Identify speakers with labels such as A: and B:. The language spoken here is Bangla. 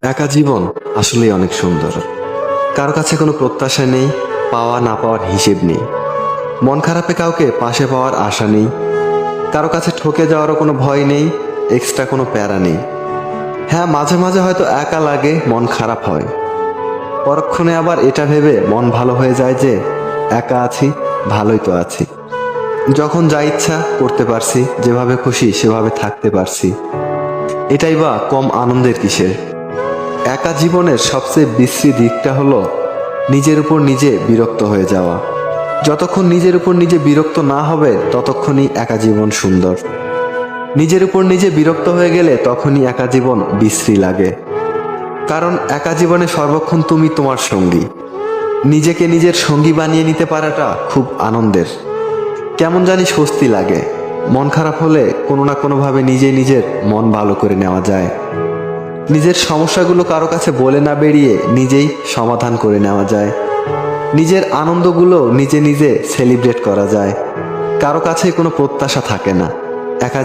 A: একা জীবন আসলেই অনেক সুন্দর। কারো কাছে কোনো প্রত্যাশা নেই, পাওয়া না পাওয়ার হিসেব নেই। মন খারাপে কাউকে পাশে পাওয়ার আশা নেই। কারো কাছে ঠকে যাওয়ারও কোনো ভয় নেই, এক্সট্রা কোনো প্যারা নেই। হ্যাঁ, মাঝে মাঝে হয়তো একা লাগে, মন খারাপ হয়। পরক্ষণে আবার এটা ভেবে মন ভালো হয়ে যায় যে একা আছি, ভালোই তো আছি। যখন যা ইচ্ছা করতে পারছি, যেভাবে খুশি সেভাবে থাকতে পারছি, এটাই বা কম আনন্দের কিসের? একা জীবনের সবচেয়ে বিশ্রী দিকটা হলো নিজের উপর নিজে বিরক্ত হয়ে যাওয়া। যতক্ষণ নিজের উপর নিজে বিরক্ত না হবে ততক্ষণই একা জীবন সুন্দর। নিজের উপর নিজে বিরক্ত হয়ে গেলে তখনই একা জীবন বিশ্রী লাগে। কারণ একা জীবনে সর্বক্ষণ তুমি তোমার সঙ্গী। নিজেকে নিজের সঙ্গী বানিয়ে নিতে পারাটা খুব আনন্দের। কেমন জানি স্বস্তি লাগে। মন খারাপ হলে কোনো না কোনোভাবে নিজে নিজের মন ভালো করে নেওয়া যায়। নিজের সমস্যাগুলো কারো কাছে বলে না বেরিয়ে নিজেই সমাধান করে নেওয়া যায়। নিজের আনন্দগুলো নিজে নিজে সেলিব্রেট করা যায়। কারো কাছে কোনো প্রত্যাশা থাকে না। একা